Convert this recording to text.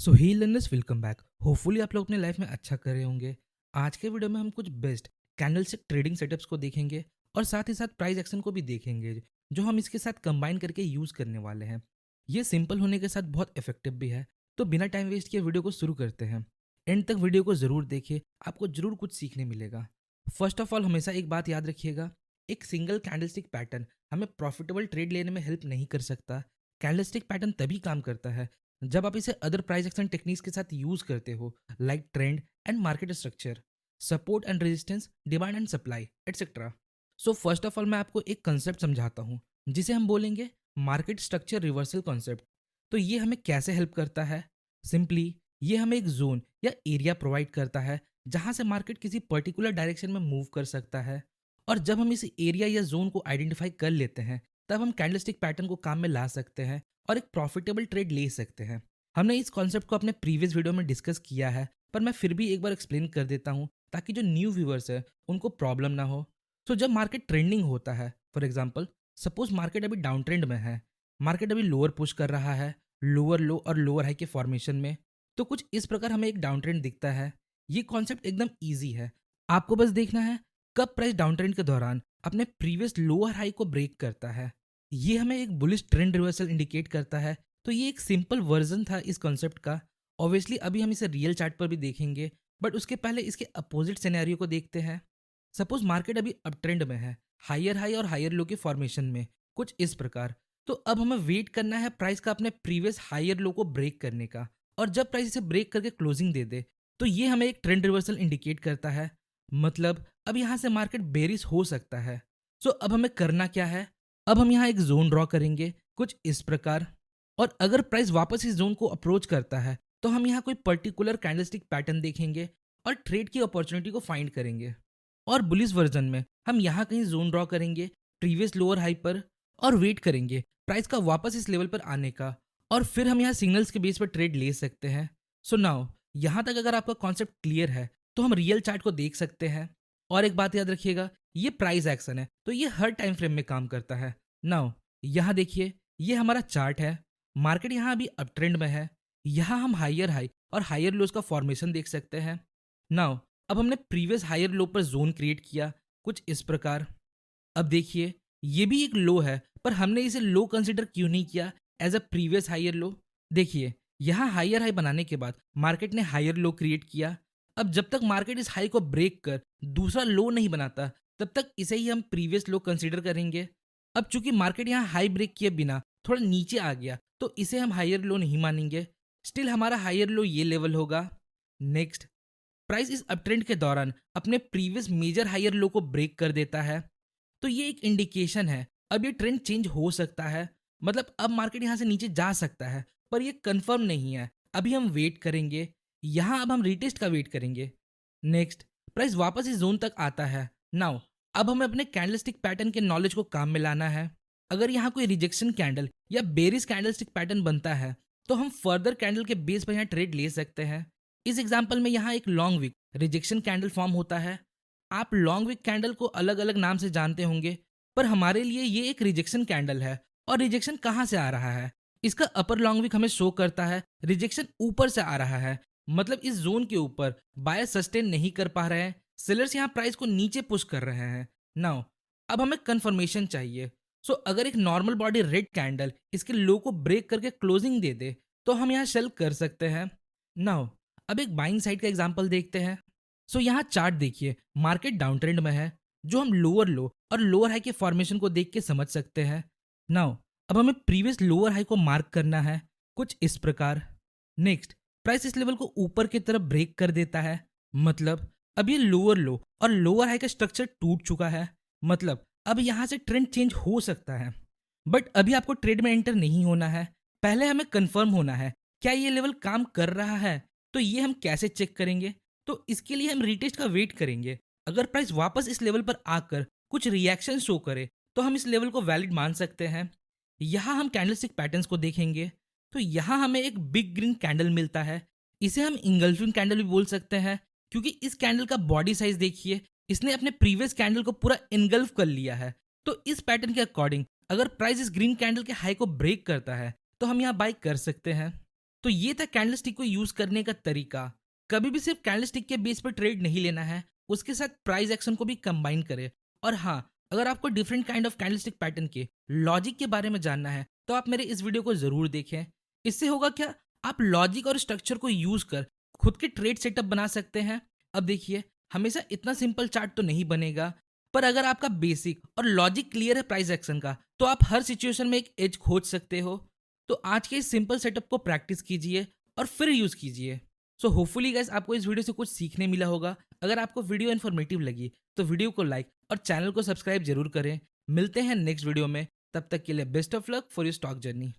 सो ही learners welcome back. Hopefully आप लोग अपने लाइफ में अच्छा कर रहे होंगे। आज के वीडियो में हम कुछ बेस्ट कैंडलस्टिक ट्रेडिंग सेटअप्स को देखेंगे और साथ ही साथ प्राइस एक्शन को भी देखेंगे जो हम इसके साथ कंबाइन करके यूज़ करने वाले हैं। ये सिंपल होने के साथ बहुत इफेक्टिव भी है। तो बिना टाइम वेस्ट किए वीडियो को शुरू करते हैं। एंड तक वीडियो को ज़रूर देखिए, आपको ज़रूर कुछ सीखने मिलेगा। फर्स्ट ऑफ ऑल हमेशा एक बात याद रखिएगा, एक सिंगल कैंडलस्टिक पैटर्न हमें प्रॉफिटेबल ट्रेड लेने में हेल्प नहीं कर सकता। कैंडलस्टिक पैटर्न तभी काम करता है जब आप इसे अदर प्राइस एक्शन टेक्निक्स के साथ यूज करते हो, like trend and market structure, support and resistance, demand and supply etcetera. So first of all मैं आपको एक कंसेप्ट समझाता हूँ जिसे हम बोलेंगे मार्केट स्ट्रक्चर रिवर्सल कॉन्सेप्ट। तो ये हमें कैसे हेल्प करता है? सिंपली ये हमें एक जोन या एरिया प्रोवाइड करता है जहाँ से मार्केट किसी पर्टिकुलर डायरेक्शन में मूव कर सकता है। और जब हम इस एरिया या जोन को आइडेंटिफाई कर लेते हैं तब हम कैंडलस्टिक पैटर्न को काम में ला सकते हैं और एक प्रॉफिटेबल ट्रेड ले सकते हैं। हमने इस कॉन्सेप्ट को अपने प्रीवियस वीडियो में डिस्कस किया है, पर मैं फिर भी एक बार एक्सप्लेन कर देता हूँ ताकि जो न्यू व्यूअर्स है उनको प्रॉब्लम ना हो। तो जब मार्केट ट्रेंडिंग होता है, फॉर एग्जांपल सपोज मार्केट अभी डाउन ट्रेंड में है, मार्केट अभी लोअर पुश कर रहा है, लोअर लो और लोअर हाई के फॉर्मेशन में, तो कुछ इस प्रकार हमें एक डाउन ट्रेंड दिखता है। ये कॉन्सेप्ट एकदम ईजी है, आपको बस देखना है कब प्राइस डाउन ट्रेंड के दौरान अपने प्रीवियस लोअर हाई को ब्रेक करता है। ये हमें एक बुलिश ट्रेंड रिवर्सल इंडिकेट करता है। तो ये एक सिंपल वर्जन था इस कॉन्सेप्ट का। ऑब्वियसली अभी हम इसे रियल चार्ट पर भी देखेंगे, बट उसके पहले इसके अपोजिट सिनेरियो को देखते हैं। सपोज मार्केट अभी अप ट्रेंड में है, हायर हाई और हायर लो के फॉर्मेशन में, कुछ इस प्रकार। तो अब हमें वेट करना है प्राइस का अपने प्रीवियस हायर लो को ब्रेक करने का, और जब प्राइस इसे ब्रेक करके क्लोजिंग दे दे तो ये हमें एक ट्रेंड रिवर्सल इंडिकेट करता है। मतलब अब यहाँ से मार्केट बेरिश हो सकता है। सो अब हमें करना क्या है? अब हम यहाँ एक जोन ड्रॉ करेंगे कुछ इस प्रकार, और अगर प्राइस वापस इस जोन को अप्रोच करता है तो हम यहाँ कोई पर्टिकुलर कैंडलस्टिक पैटर्न देखेंगे और ट्रेड की अपॉर्चुनिटी को फाइंड करेंगे। और बुलिश वर्जन में हम यहाँ कहीं जोन ड्रॉ करेंगे प्रीवियस लोअर हाई पर और वेट करेंगे प्राइस का वापस इस लेवल पर आने का, और फिर हम यहाँ सिग्नल्स के बेस पर ट्रेड ले सकते हैं। सो नाउ यहाँ तक अगर आपका कॉन्सेप्ट क्लियर है तो हम रियल चार्ट को देख सकते हैं। और एक बात याद रखिएगा, ये प्राइस एक्शन है तो ये हर टाइम फ्रेम में काम करता है। नाउ यहाँ देखिए, ये हमारा चार्ट है। मार्केट यहाँ अभी अप ट्रेंड में है, यहाँ हम हायर हाई और हायर लोज का फॉर्मेशन देख सकते हैं। नाउ अब हमने प्रीवियस हायर लो पर जोन क्रिएट किया कुछ इस प्रकार। अब देखिए ये भी एक लो है, पर हमने इसे लो कंसिडर क्यों नहीं किया as a previous higher low? देखिए यहाँ हायर हाई बनाने के बाद मार्केट ने हायर लो क्रिएट किया। अब जब तक मार्केट इस हाई को ब्रेक कर दूसरा लो नहीं बनाता तब तक इसे ही हम प्रीवियस लो कंसीडर करेंगे। अब चूंकि मार्केट यहाँ हाई ब्रेक किए बिना थोड़ा नीचे आ गया तो इसे हम हायर लो नहीं मानेंगे। स्टिल हमारा हायर लो ये लेवल होगा। नेक्स्ट, प्राइस इस अपट्रेंड के दौरान अपने प्रीवियस मेजर हायर लो को ब्रेक कर देता है, तो ये एक इंडिकेशन है अब ये ट्रेंड चेंज हो सकता है। मतलब अब मार्केट यहाँ से नीचे जा सकता है, पर ये कंफर्म नहीं है। अभी हम वेट करेंगे, यहाँ अब हम रीटेस्ट का वेट करेंगे। नेक्स्ट, प्राइस वापस इस जोन तक आता है। नाउ अब हमें अपने कैंडलस्टिक पैटर्न के नॉलेज को काम में लाना है। अगर यहाँ कोई रिजेक्शन कैंडल या बेरिश कैंडलस्टिक पैटर्न बनता है तो हम फर्दर कैंडल के बेस पर यहाँ ट्रेड ले सकते हैं। इस एग्जाम्पल में यहाँ एक long wick rejection candle form होता है। आप लॉन्ग वीक कैंडल को अलग अलग नाम से जानते होंगे, पर हमारे लिए ये एक रिजेक्शन कैंडल है। और रिजेक्शन कहाँ से आ रहा है? इसका अपर लॉन्ग वीक हमें शो करता है रिजेक्शन ऊपर से आ रहा है। मतलब इस जोन के ऊपर बायर्स सस्टेन नहीं कर पा रहे हैं, सेलर्स यहाँ प्राइस को नीचे पुश कर रहे हैं। नाउ अब हमें कंफर्मेशन चाहिए। सो अगर एक नॉर्मल बॉडी रेड कैंडल इसके लो को ब्रेक करके क्लोजिंग दे दे तो हम यहाँ सेल कर सकते हैं। नाउ अब एक बाइंग साइड का एग्जांपल देखते हैं। सो यहाँ चार्ट देखिए, मार्केट डाउन ट्रेंड में है जो हम लोअर लो और लोअर हाई के फॉर्मेशन को देख के समझ सकते हैं। नाउ अब हमें प्रीवियस लोअर हाई को मार्क करना है कुछ इस प्रकार। नेक्स्ट, प्राइस इस लेवल को ऊपर की तरफ ब्रेक कर देता है। मतलब अब ये लोअर लो और लोअर हाई का स्ट्रक्चर टूट चुका है। मतलब अब यहाँ से ट्रेंड चेंज हो सकता है, बट अभी आपको ट्रेड में एंटर नहीं होना है। पहले हमें कंफर्म होना है क्या ये लेवल काम कर रहा है। तो ये हम कैसे चेक करेंगे? तो इसके लिए हम रीटेस्ट का वेट करेंगे। अगर प्राइस वापस इस लेवल पर आकर कुछ रिएक्शन शो करे तो हम इस लेवल को वैलिड मान सकते हैं। यहाँ हम कैंडलस्टिक पैटर्न्स को देखेंगे तो यहाँ हमें एक बिग ग्रीन कैंडल मिलता है। इसे हम इंगल्फिंग कैंडल भी बोल सकते हैं, क्योंकि इस कैंडल का बॉडी साइज देखिए, इसने अपने प्रीवियस कैंडल को पूरा इनगल्फ कर लिया है। तो इस पैटर्न के अकॉर्डिंग अगर प्राइस इस ग्रीन कैंडल के हाई को ब्रेक करता है तो हम यहाँ बाई कर सकते हैं। तो ये था कैंडलस्टिक को यूज करने का तरीका। कभी भी सिर्फ कैंडलस्टिक के बेस पर ट्रेड नहीं लेना है, उसके साथ प्राइस एक्शन को भी कंबाइन करें। और हाँ, अगर आपको different kind of candlestick pattern के लॉजिक के बारे में जानना है तो आप मेरे इस वीडियो को जरूर देखें। इससे होगा क्या, आप लॉजिक और स्ट्रक्चर को यूज कर खुद के ट्रेड सेटअप बना सकते हैं। अब देखिए, हमेशा इतना सिंपल चार्ट तो नहीं बनेगा, पर अगर आपका बेसिक और लॉजिक क्लियर है प्राइस एक्शन का, तो आप हर सिचुएशन में एक एज खोज सकते हो। तो आज के इस सिंपल सेटअप को प्रैक्टिस कीजिए और फिर यूज कीजिए। सो होपफुली गाइस, आपको इस वीडियो से कुछ सीखने मिला होगा। अगर आपको वीडियो इन्फॉर्मेटिव लगी तो वीडियो को लाइक और चैनल को सब्सक्राइब जरूर करें। मिलते हैं नेक्स्ट वीडियो में, तब तक के लिए best of luck for your stock journey.